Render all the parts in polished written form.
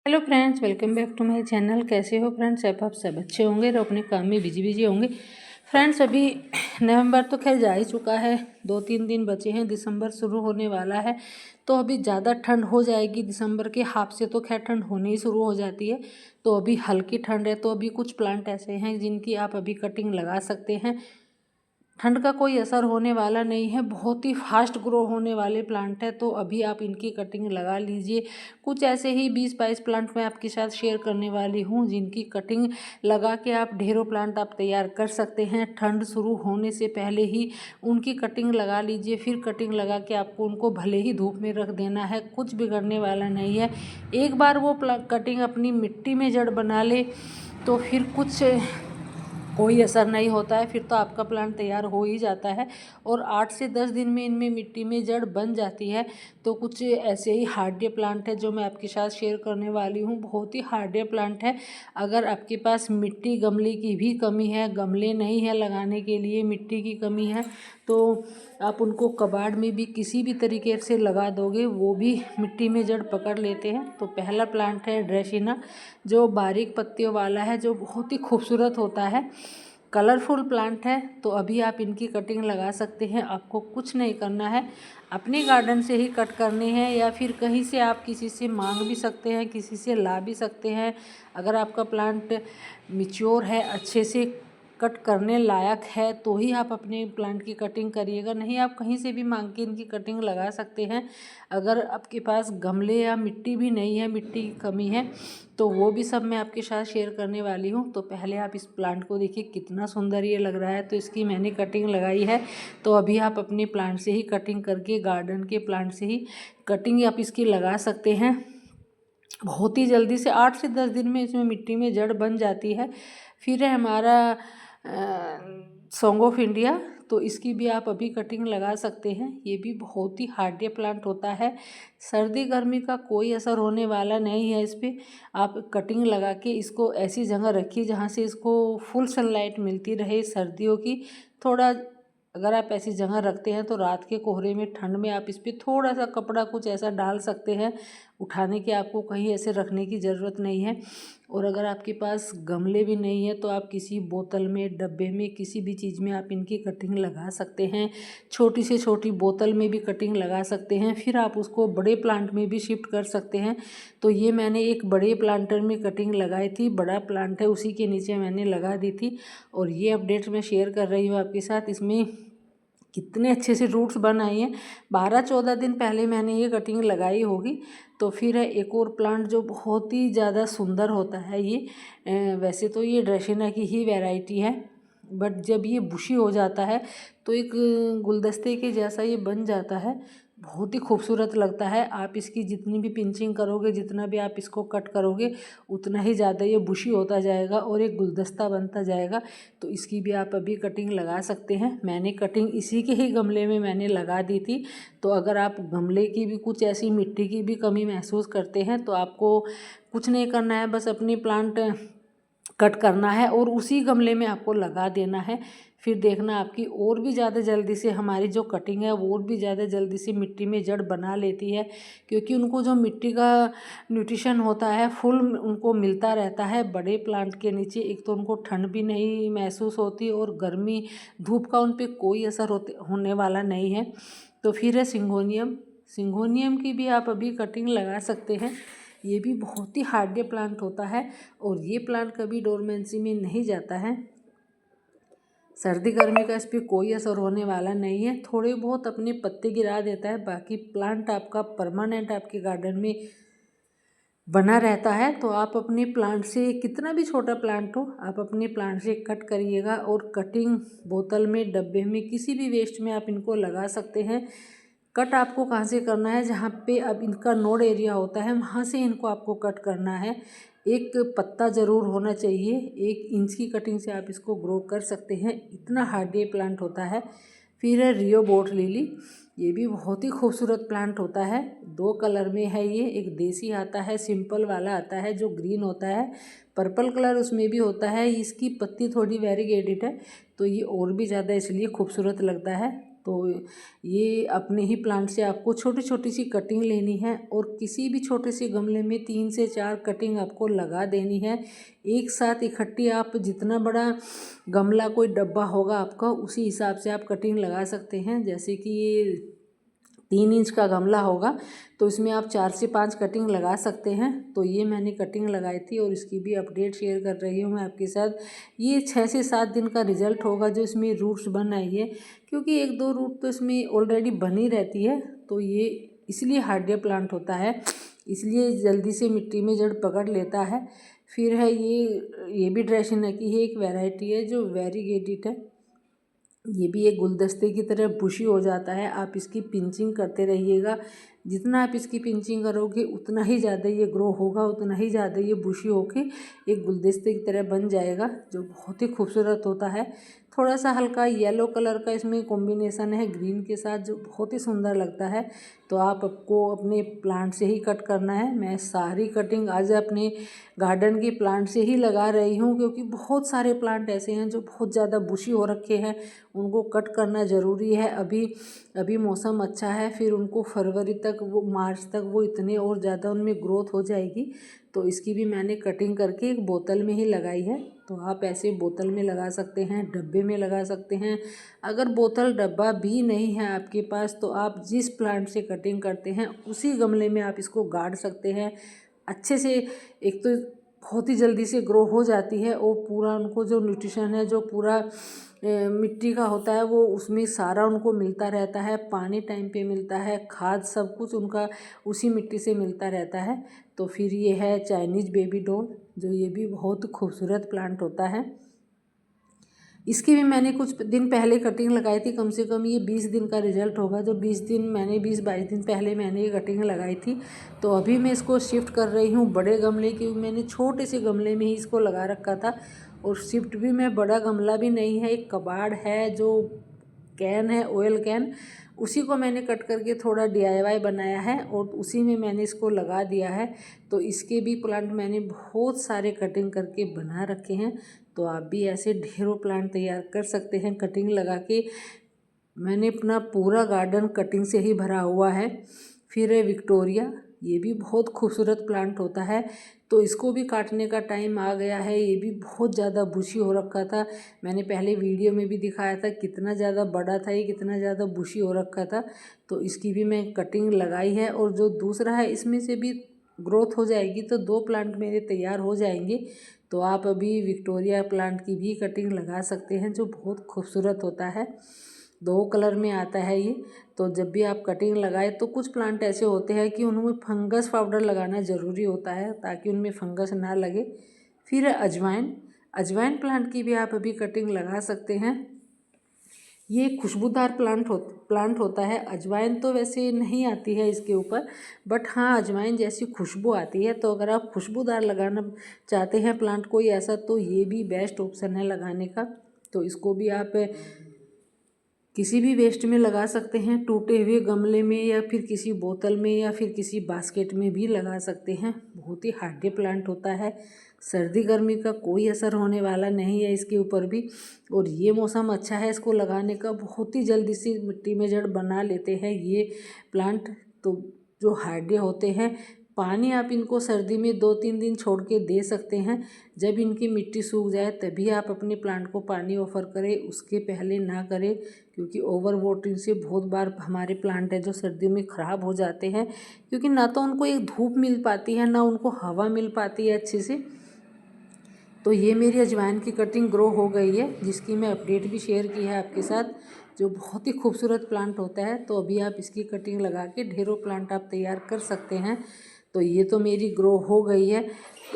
Hello friends, welcome back to my channel. कैसे हो friends? आप सब अच्छे होंगे और अपने काम में बिजी होंगे। फ्रेंड्स, अभी नवंबर तो खैर जा ही चुका है, 2-3 दिन बचे हैं, दिसंबर शुरू होने वाला है। तो अभी ज़्यादा ठंड हो जाएगी। दिसंबर के हाफ से तो खैर ठंड होने ही शुरू हो जाती है। तो अभी हल्की ठंड है। तो अभी कुछ प्लांट ऐसे हैं जिनकी आप अभी कटिंग लगा सकते हैं। ठंड का कोई असर होने वाला नहीं है, बहुत ही फास्ट ग्रो होने वाले प्लांट है। तो अभी आप इनकी कटिंग लगा लीजिए। कुछ ऐसे ही 20-22 प्लांट मैं आपके साथ शेयर करने वाली हूँ जिनकी कटिंग लगा के आप ढेरों प्लांट आप तैयार कर सकते हैं। ठंड शुरू होने से पहले ही उनकी कटिंग लगा लीजिए। फिर कटिंग लगा के आपको उनको भले ही धूप में रख देना है, कुछ बिगड़ने वाला नहीं है। एक बार वो कटिंग अपनी मिट्टी में जड़ बना ले तो फिर कुछ कोई असर नहीं होता है। फिर तो आपका प्लांट तैयार हो ही जाता है और 8 से 10 दिन में इनमें मिट्टी में जड़ बन जाती है। तो कुछ ऐसे ही हार्डे प्लांट है जो मैं आपके साथ शेयर करने वाली हूँ। बहुत ही हार्डे प्लांट है। अगर आपके पास मिट्टी गमले की भी कमी है, गमले नहीं है लगाने के लिए, मिट्टी की कमी है, तो आप उनको कबाड़ में भी किसी भी तरीके से लगा दोगे, वो भी मिट्टी में जड़ पकड़ लेते हैं। तो पहला प्लांट है ड्रेसिना, जो बारीक पत्तियों वाला है, जो बहुत ही खूबसूरत होता है, कलरफुल प्लांट है। तो अभी आप इनकी कटिंग लगा सकते हैं। आपको कुछ नहीं करना है, अपने गार्डन से ही कट करनी है या फिर कहीं से आप किसी से मांग भी सकते हैं, किसी से ला भी सकते हैं। अगर आपका प्लांट मैच्योर है, अच्छे से कट करने लायक है, तो ही आप अपने प्लांट की कटिंग करिएगा। नहीं, आप कहीं से भी मांग के इनकी कटिंग लगा सकते हैं। अगर आपके पास गमले या मिट्टी भी नहीं है, मिट्टी की कमी है, तो वो भी सब मैं आपके साथ शेयर करने वाली हूँ। तो पहले आप इस प्लांट को देखिए, कितना सुंदर ये लग रहा है। तो इसकी मैंने कटिंग लगाई है। तो अभी आप अपने प्लांट से ही कटिंग करके, गार्डन के प्लांट से ही कटिंग आप इसकी लगा सकते हैं। बहुत ही जल्दी से 8 से 10 दिन में इसमें मिट्टी में जड़ बन जाती है। फिर है हमारा सॉन्ग ऑफ इंडिया। तो इसकी भी आप अभी कटिंग लगा सकते हैं। ये भी बहुत ही हार्डी प्लांट होता है। सर्दी गर्मी का कोई असर होने वाला नहीं है इस पर। आप कटिंग लगा के इसको ऐसी जगह रखिए जहाँ से इसको फुल सनलाइट मिलती रहे सर्दियों की। थोड़ा अगर आप ऐसी जगह रखते हैं तो रात के कोहरे में, ठंड में आप इस पर थोड़ा सा कपड़ा कुछ ऐसा डाल सकते हैं। उठाने के आपको कहीं ऐसे रखने की ज़रूरत नहीं है। और अगर आपके पास गमले भी नहीं है तो आप किसी बोतल में, डब्बे में, किसी भी चीज़ में आप इनकी कटिंग लगा सकते हैं। छोटी से छोटी बोतल में भी कटिंग लगा सकते हैं। फिर आप उसको बड़े प्लांट में भी शिफ्ट कर सकते हैं। तो ये मैंने एक बड़े प्लांटर में कटिंग लगाई थी, बड़ा प्लांट है उसी के नीचे मैंने लगा दी थी। और ये अपडेट्स मैं शेयर कर रही हूँ आपके साथ। इसमें कितने अच्छे से रूट्स बन आई हैं। 12-14 दिन पहले मैंने ये कटिंग लगाई होगी। तो फिर है एक और प्लांट जो बहुत ही ज़्यादा सुंदर होता है। ये वैसे तो ये ड्रेसिना की ही वैरायटी है, बट जब ये बुशी हो जाता है तो एक गुलदस्ते के जैसा ये बन जाता है। बहुत ही खूबसूरत लगता है। आप इसकी जितनी भी पिंचिंग करोगे, जितना भी आप इसको कट करोगे, उतना ही ज़्यादा ये बुशी होता जाएगा और एक गुलदस्ता बनता जाएगा। तो इसकी भी आप अभी कटिंग लगा सकते हैं। मैंने कटिंग इसी के ही गमले में मैंने लगा दी थी। तो अगर आप गमले की भी कुछ ऐसी मिट्टी की भी कमी महसूस करते हैं तो आपको कुछ नहीं करना है, बस अपनी प्लांट कट करना है और उसी गमले में आपको लगा देना है। फिर देखना आपकी और भी ज़्यादा जल्दी से हमारी जो कटिंग है वो और भी ज़्यादा जल्दी से मिट्टी में जड़ बना लेती है। क्योंकि उनको जो मिट्टी का न्यूट्रिशन होता है फुल उनको मिलता रहता है बड़े प्लांट के नीचे। एक तो उनको ठंड भी नहीं महसूस होती और गर्मी, धूप का उन पर कोई असर होने वाला नहीं है। तो फिर है सिंगोनियम। सिंगोनियम की भी आप अभी कटिंग लगा सकते हैं। ये भी बहुत ही हार्डी प्लांट होता है और ये प्लांट कभी डोरमेंसी में नहीं जाता है। सर्दी गर्मी का इस पर कोई असर होने वाला नहीं है। थोड़े बहुत अपने पत्ते गिरा देता है, बाकी प्लांट आपका परमानेंट आपके गार्डन में बना रहता है। तो आप अपने प्लांट से, कितना भी छोटा प्लांट हो, आप अपने प्लांट से कट करिएगा और कटिंग बोतल में, डब्बे में, किसी भी वेस्ट में आप इनको लगा सकते हैं। कट आपको कहाँ से करना है, जहाँ पे अब इनका नोड एरिया होता है वहाँ से इनको आपको कट करना है। एक पत्ता ज़रूर होना चाहिए। 1 इंच की कटिंग से आप इसको ग्रो कर सकते हैं, इतना हार्डी प्लांट होता है। फिर है रियोबोट लिली। ये भी बहुत ही खूबसूरत प्लांट होता है। 2 कलर में है ये। एक देसी आता है, सिंपल वाला आता है जो ग्रीन होता है, पर्पल कलर उसमें भी होता है। इसकी पत्ती थोड़ी वेरीगेटेड है तो ये और भी ज़्यादा इसलिए खूबसूरत लगता है। तो ये अपने ही प्लांट से आपको छोटी छोटी सी कटिंग लेनी है और किसी भी छोटे से गमले में 3 से 4 कटिंग आपको लगा देनी है। एक साथ इकट्ठी आप जितना बड़ा गमला कोई डब्बा होगा आपका उसी हिसाब से आप कटिंग लगा सकते हैं। जैसे कि ये 3 इंच का गमला होगा तो इसमें आप 4 से 5 कटिंग लगा सकते हैं। तो ये मैंने कटिंग लगाई थी और इसकी भी अपडेट शेयर कर रही हूँ मैं आपके साथ। ये 6 से 7 दिन का रिजल्ट होगा जो इसमें रूट्स बन आई है, क्योंकि 1-2 रूट तो इसमें ऑलरेडी बनी रहती है। तो ये इसलिए हार्डिया प्लांट होता है, इसलिए जल्दी से मिट्टी में जड़ पकड़ लेता है। फिर है ये भी ड्रेसिना की है एक वैरायटी है जो वेरीगेटेड है। ये भी एक गुलदस्ते की तरह बुशी हो जाता है। आप इसकी पिंचिंग करते रहिएगा, जितना आप इसकी पिंचिंग करोगे उतना ही ज़्यादा ये ग्रो होगा, उतना ही ज़्यादा ये बुशी होके एक गुलदस्ते की तरह बन जाएगा जो बहुत ही खूबसूरत होता है। थोड़ा सा हल्का येलो कलर का इसमें कॉम्बिनेशन है ग्रीन के साथ जो बहुत ही सुंदर लगता है। तो आपको अपने प्लांट से ही कट करना है। मैं सारी कटिंग आज अपने गार्डन के प्लांट से ही लगा रही हूँ, क्योंकि बहुत सारे प्लांट ऐसे हैं जो बहुत ज़्यादा बुशी हो रखे हैं, उनको कट करना ज़रूरी है। अभी मौसम अच्छा है, फिर उनको फरवरी तक वो मार्च तक वो इतने और ज़्यादा उनमें ग्रोथ हो जाएगी। तो इसकी भी मैंने कटिंग करके एक बोतल में ही लगाई है। तो आप ऐसे बोतल में लगा सकते हैं, डब्बे में लगा सकते हैं। अगर बोतल डब्बा भी नहीं है आपके पास तो आप जिस प्लांट से कटिंग करते हैं उसी गमले में आप इसको गाड़ सकते हैं अच्छे से। एक तो बहुत ही जल्दी से ग्रो हो जाती है और पूरा उनको जो न्यूट्रिशन है जो पूरा मिट्टी का होता है वो उसमें सारा उनको मिलता रहता है, पानी टाइम पे मिलता है, खाद सब कुछ उनका उसी मिट्टी से मिलता रहता है। तो फिर ये है चाइनीज़ बेबी डॉल, जो ये भी बहुत खूबसूरत प्लांट होता है। इसकी भी मैंने कुछ दिन पहले कटिंग लगाई थी, कम से कम ये 20 दिन का रिजल्ट होगा। जो 20-22 दिन पहले मैंने ये कटिंग लगाई थी। तो अभी मैं इसको शिफ्ट कर रही हूँ बड़े गमले की। मैंने छोटे से गमले में ही इसको लगा रखा था और शिफ्ट भी मैं बड़ा गमला भी नहीं है, एक कबाड़ है जो कैन है ऑयल कैन, उसी को मैंने कट करके थोड़ा DIY बनाया है और उसी में मैंने इसको लगा दिया है। तो इसके भी प्लांट मैंने बहुत सारे कटिंग करके बना रखे हैं। तो आप भी ऐसे ढेरों प्लांट तैयार कर सकते हैं कटिंग लगा के। मैंने अपना पूरा गार्डन कटिंग से ही भरा हुआ है। फिर है विक्टोरिया, ये भी बहुत खूबसूरत प्लांट होता है। तो इसको भी काटने का टाइम आ गया है। ये भी बहुत ज़्यादा बुशी हो रखा था, मैंने पहले वीडियो में भी दिखाया था कितना ज़्यादा बड़ा था ये, कितना ज़्यादा बुशी हो रखा था। तो इसकी भी मैं कटिंग लगाई है और जो दूसरा है इसमें से भी ग्रोथ हो जाएगी तो 2 प्लांट मेरे तैयार हो जाएंगे। तो आप अभी विक्टोरिया प्लांट की भी कटिंग लगा सकते हैं जो बहुत खूबसूरत होता है। 2 कलर में आता है ये। तो जब भी आप कटिंग लगाए तो कुछ प्लांट ऐसे होते हैं कि उनमें फंगस पाउडर लगाना ज़रूरी होता है ताकि उनमें फंगस ना लगे। फिर अजवाइन, अजवाइन प्लांट की भी आप अभी कटिंग लगा सकते हैं। ये खुशबूदार प्लांट होता है। अजवाइन तो वैसे नहीं आती है इसके ऊपर, बट हाँ अजवाइन जैसी खुशबू आती है। तो अगर आप खुशबूदार लगाना चाहते हैं प्लांट कोई ऐसा तो ये भी बेस्ट ऑप्शन है लगाने का। तो इसको भी आप किसी भी वेस्ट में लगा सकते हैं, टूटे हुए गमले में या फिर किसी बोतल में या फिर किसी बास्केट में भी लगा सकते हैं। बहुत ही हार्डी प्लांट होता है, सर्दी गर्मी का कोई असर होने वाला नहीं है इसके ऊपर भी। और ये मौसम अच्छा है इसको लगाने का, बहुत ही जल्दी से मिट्टी में जड़ बना लेते हैं ये प्लांट। तो जो हार्डी होते हैं, पानी आप इनको सर्दी में 2-3 दिन छोड़ के दे सकते हैं। जब इनकी मिट्टी सूख जाए तभी आप अपने प्लांट को पानी ऑफर करें, उसके पहले ना करें, क्योंकि ओवर वाटरिंग से बहुत बार हमारे प्लांट है जो सर्दियों में ख़राब हो जाते हैं, क्योंकि ना तो उनको एक धूप मिल पाती है ना उनको हवा मिल पाती है अच्छे से। तो ये मेरी अजवाइन की कटिंग ग्रो हो गई है, जिसकी मैं अपडेट भी शेयर की है आपके साथ, जो बहुत ही खूबसूरत प्लांट होता है। तो अभी आप इसकी कटिंग लगा के ढेरों प्लांट आप तैयार कर सकते हैं। तो ये तो मेरी ग्रो हो गई है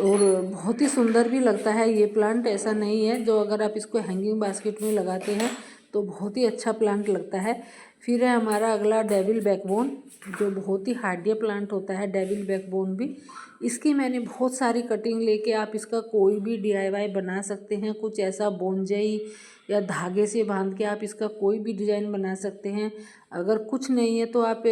और बहुत ही सुंदर भी लगता है ये प्लांट, ऐसा नहीं है। जो अगर आप इसको हैंगिंग बास्केट में लगाते हैं तो बहुत ही अच्छा प्लांट लगता है। फिर है हमारा अगला डेविल बैकबोन, जो बहुत ही हार्डी प्लांट होता है डेविल बैकबोन भी। इसकी मैंने बहुत सारी कटिंग लेके आप इसका कोई भी DIY बना सकते हैं। कुछ ऐसा बोंजई या धागे से बांध के आप इसका कोई भी डिज़ाइन बना सकते हैं। अगर कुछ नहीं है तो आप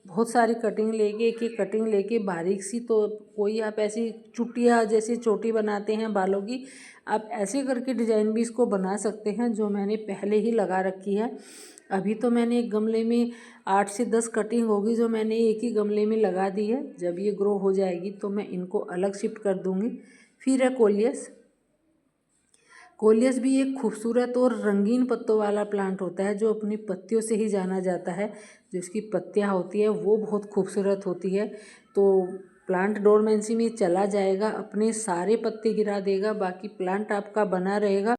बहुत सारी कटिंग लेके एक एक कटिंग लेके बारीक सी, तो कोई आप ऐसी चुटिया जैसी चोटी बनाते हैं बालों की, आप ऐसे करके डिज़ाइन भी इसको बना सकते हैं, जो मैंने पहले ही लगा रखी है। अभी तो मैंने एक गमले में 8 से 10 कटिंग होगी जो मैंने एक ही गमले में लगा दी है। जब ये ग्रो हो जाएगी तो मैं इनको अलग शिफ्ट कर दूँगी। फिर है कोलियस। कोलियस भी एक खूबसूरत और रंगीन पत्तों वाला प्लांट होता है जो अपनी पत्तियों से ही जाना जाता है। जो इसकी पत्तियाँ होती है वो बहुत खूबसूरत होती है। तो प्लांट डोरमेंसी में चला जाएगा, अपने सारे पत्ते गिरा देगा, बाकी प्लांट आपका बना रहेगा।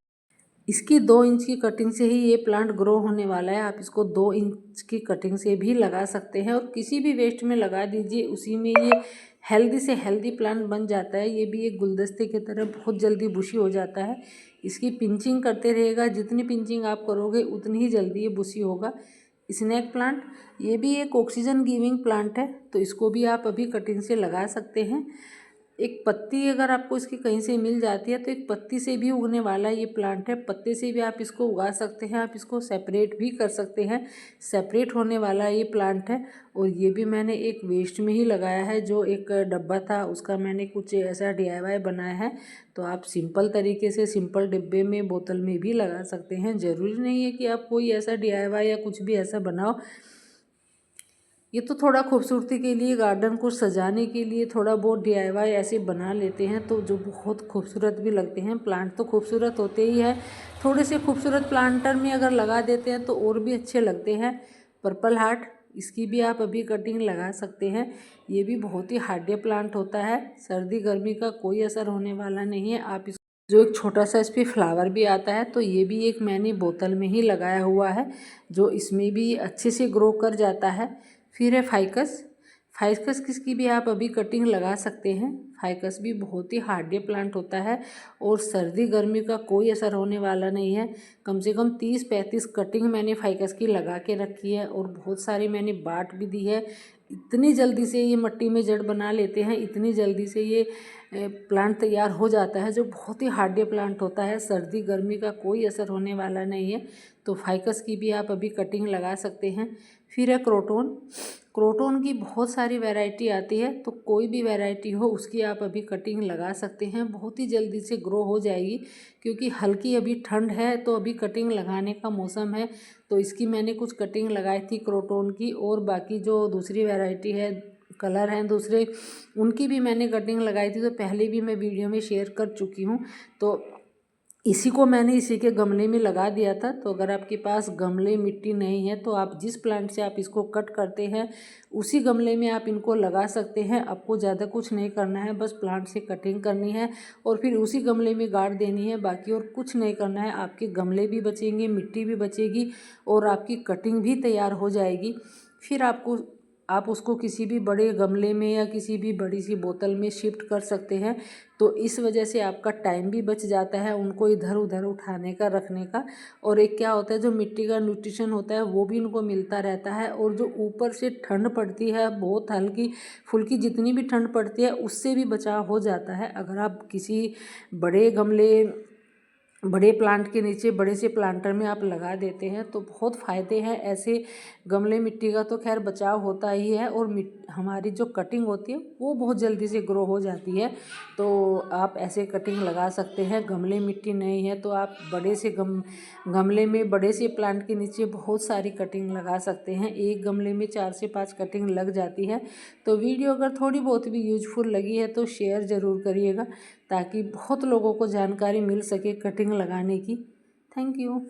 इसकी 2 इंच की कटिंग से ही ये प्लांट ग्रो होने वाला है। आप इसको 2 इंच की कटिंग से भी लगा सकते हैं और किसी भी वेस्ट में लगा दीजिए, उसी में ये हेल्दी से हेल्दी प्लांट बन जाता है। ये भी एक गुलदस्ते की तरह बहुत जल्दी बुशी हो जाता है। इसकी पिंचिंग करते रहेगा, जितनी पिंचिंग आप करोगे उतनी ही जल्दी ये बुशी होगा। स्नेक प्लांट, ये भी एक ऑक्सीजन गिविंग प्लांट है, तो इसको भी आप अभी कटिंग से लगा सकते हैं। एक पत्ती अगर आपको इसकी कहीं से मिल जाती है तो एक पत्ती से भी उगने वाला ये प्लांट है। पत्ते से भी आप इसको उगा सकते हैं, आप इसको सेपरेट भी कर सकते हैं। सेपरेट होने वाला ये प्लांट है। और ये भी मैंने एक वेस्ट में ही लगाया है, जो एक डब्बा था उसका मैंने कुछ ऐसा DIY बनाया है। तो आप सिंपल तरीके से सिंपल डिब्बे में, बोतल में भी लगा सकते हैं। ज़रूरी नहीं है कि आप कोई ऐसा DIY या कुछ भी ऐसा बनाओ। ये तो थोड़ा खूबसूरती के लिए, गार्डन को सजाने के लिए थोड़ा बहुत DIY ऐसे बना लेते हैं तो जो बहुत खूबसूरत भी लगते हैं। प्लांट तो खूबसूरत होते ही है, थोड़े से खूबसूरत प्लांटर में अगर लगा देते हैं तो और भी अच्छे लगते हैं। पर्पल हार्ट, इसकी भी आप अभी कटिंग लगा सकते हैं। ये भी बहुत ही हार्ड प्लांट होता है, सर्दी गर्मी का कोई असर होने वाला नहीं है। आप जो एक छोटा सा इस पर फ्लावर भी आता है, तो ये भी एक मैंने बोतल में ही लगाया हुआ है, जो इसमें भी अच्छे से ग्रो कर जाता है। फिर है फाइकस। फाइकस किसकी भी आप अभी कटिंग लगा सकते हैं। फाइकस भी बहुत ही हार्डी प्लांट होता है और सर्दी गर्मी का कोई असर होने वाला नहीं है। कम से कम 30-35 कटिंग मैंने फाइकस की लगा के रखी है और बहुत सारी मैंने बांट भी दी है। इतनी जल्दी से ये मिट्टी में जड़ बना लेते हैं, इतनी जल्दी से ये प्लांट तैयार हो जाता है, जो बहुत ही हार्डी प्लांट होता है। सर्दी गर्मी का कोई असर होने वाला नहीं है। तो फाइकस की भी आप अभी कटिंग लगा सकते हैं। फिर है क्रोटोन। क्रोटोन की बहुत सारी वैरायटी आती है, तो कोई भी वैरायटी हो उसकी आप अभी कटिंग लगा सकते हैं। बहुत ही जल्दी से ग्रो हो जाएगी, क्योंकि हल्की अभी ठंड है तो अभी कटिंग लगाने का मौसम है। तो इसकी मैंने कुछ कटिंग लगाई थी क्रोटोन की, और बाकी जो दूसरी वैरायटी है, कलर हैं दूसरे, उनकी भी मैंने कटिंग लगाई थी, तो पहले भी मैं वीडियो में शेयर कर चुकी हूँ। तो इसी को मैंने इसी के गमले में लगा दिया था। तो अगर आपके पास गमले मिट्टी नहीं है तो आप जिस प्लांट से आप इसको कट करते हैं उसी गमले में आप इनको लगा सकते हैं। आपको ज़्यादा कुछ नहीं करना है, बस प्लांट से कटिंग करनी है और फिर उसी गमले में गाड़ देनी है, बाकी और कुछ नहीं करना है। आपके गमले भी बचेंगे, मिट्टी भी बचेगी और आपकी कटिंग भी तैयार हो जाएगी। फिर आप उसको किसी भी बड़े गमले में या किसी भी बड़ी सी बोतल में शिफ्ट कर सकते हैं। तो इस वजह से आपका टाइम भी बच जाता है उनको इधर उधर उठाने का, रखने का। और एक क्या होता है, जो मिट्टी का न्यूट्रिशन होता है वो भी इनको मिलता रहता है। और जो ऊपर से ठंड पड़ती है, बहुत हल्की फुल्की जितनी भी ठंड पड़ती है, उससे भी बचाव हो जाता है। अगर आप किसी बड़े गमले, बड़े प्लांट के नीचे बड़े से प्लांटर में आप लगा देते हैं तो बहुत फ़ायदे हैं। ऐसे गमले मिट्टी का तो खैर बचाव होता ही है, और हमारी जो कटिंग होती है वो बहुत जल्दी से ग्रो हो जाती है। तो आप ऐसे कटिंग लगा सकते हैं। गमले मिट्टी नहीं है तो आप बड़े से गमले में बड़े से प्लांट के नीचे बहुत सारी कटिंग लगा सकते हैं। एक गमले में 4 से 5 कटिंग लग जाती है। तो वीडियो अगर थोड़ी बहुत भी यूजफुल लगी है तो शेयर ज़रूर करिएगा, ताकि बहुत लोगों को जानकारी मिल सके कटिंग लगाने की। Thank you.